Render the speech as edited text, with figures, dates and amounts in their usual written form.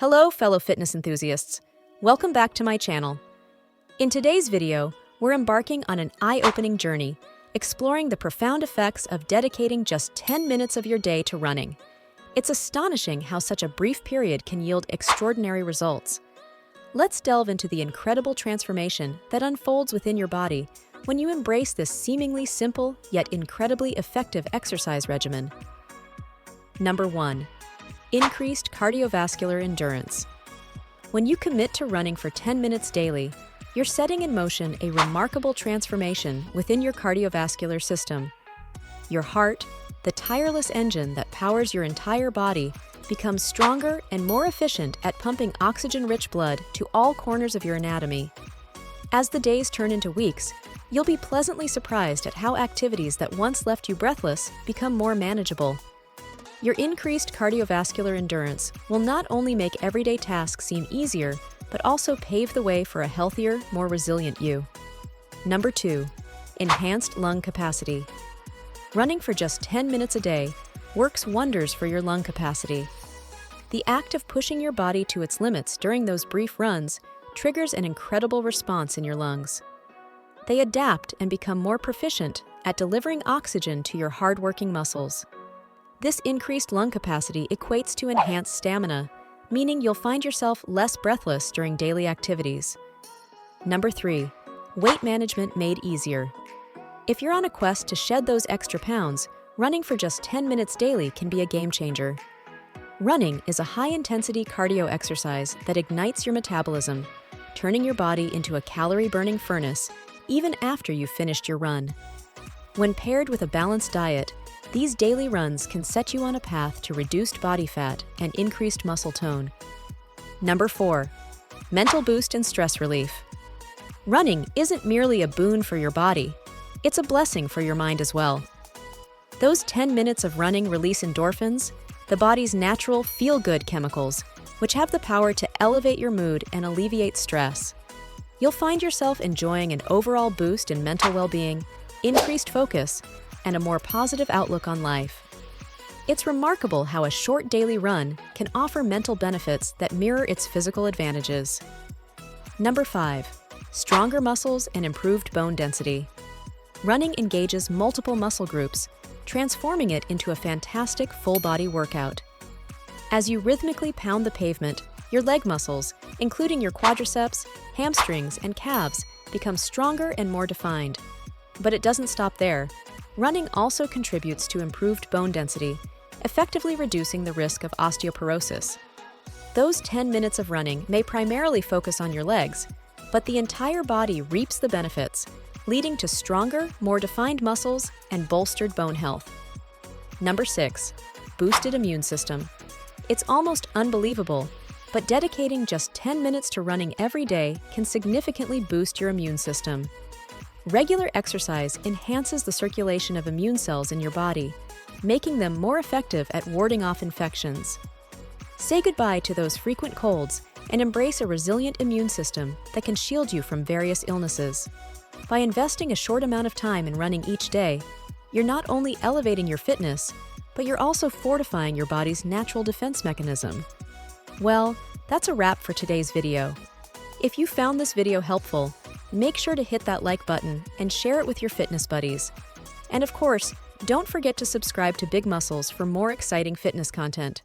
Hello, fellow fitness enthusiasts. Welcome back to my channel. In today's video, we're embarking on an eye-opening journey, exploring the profound effects of dedicating just 10 minutes of your day to running. It's astonishing how such a brief period can yield extraordinary results. Let's delve into the incredible transformation that unfolds within your body when you embrace this seemingly simple yet incredibly effective exercise regimen. Number 1. Increased cardiovascular endurance. When you commit to running for 10 minutes daily, you're setting in motion a remarkable transformation within your cardiovascular system. Your heart, the tireless engine that powers your entire body, becomes stronger and more efficient at pumping oxygen-rich blood to all corners of your anatomy. As the days turn into weeks, you'll be pleasantly surprised at how activities that once left you breathless become more manageable. Your increased cardiovascular endurance will not only make everyday tasks seem easier, but also pave the way for a healthier, more resilient you. Number 2. Enhanced lung capacity. Running for just 10 minutes a day works wonders for your lung capacity. The act of pushing your body to its limits during those brief runs triggers an incredible response in your lungs. They adapt and become more proficient at delivering oxygen to your hard-working muscles. This increased lung capacity equates to enhanced stamina, meaning you'll find yourself less breathless during daily activities. Number 3. Weight management made easier. If you're on a quest to shed those extra pounds, running for just 10 minutes daily can be a game changer. Running is a high-intensity cardio exercise that ignites your metabolism, turning your body into a calorie-burning furnace even after you've finished your run. When paired with a balanced diet, these daily runs can set you on a path to reduced body fat and increased muscle tone. Number 4. Mental boost and stress relief. Running isn't merely a boon for your body, it's a blessing for your mind as well. Those 10 minutes of running release endorphins, the body's natural feel-good chemicals, which have the power to elevate your mood and alleviate stress. You'll find yourself enjoying an overall boost in mental well-being, increased focus, and a more positive outlook on life. It's remarkable how a short daily run can offer mental benefits that mirror its physical advantages. Number 5. Stronger muscles and improved bone density. Running engages multiple muscle groups, transforming it into a fantastic full-body workout. As you rhythmically pound the pavement, your leg muscles, including your quadriceps, hamstrings, and calves, become stronger and more defined. But it doesn't stop there. Running also contributes to improved bone density, effectively reducing the risk of osteoporosis. Those 10 minutes of running may primarily focus on your legs, but the entire body reaps the benefits, leading to stronger, more defined muscles and bolstered bone health. Number 6. Boosted immune system. It's almost unbelievable, but dedicating just 10 minutes to running every day can significantly boost your immune system. Regular exercise enhances the circulation of immune cells in your body, making them more effective at warding off infections. Say goodbye to those frequent colds and embrace a resilient immune system that can shield you from various illnesses. By investing a short amount of time in running each day, you're not only elevating your fitness, but you're also fortifying your body's natural defense mechanism. Well, that's a wrap for today's video. If you found this video helpful, make sure to hit that like button and share it with your fitness buddies. And of course, don't forget to subscribe to Big Muscles for more exciting fitness content.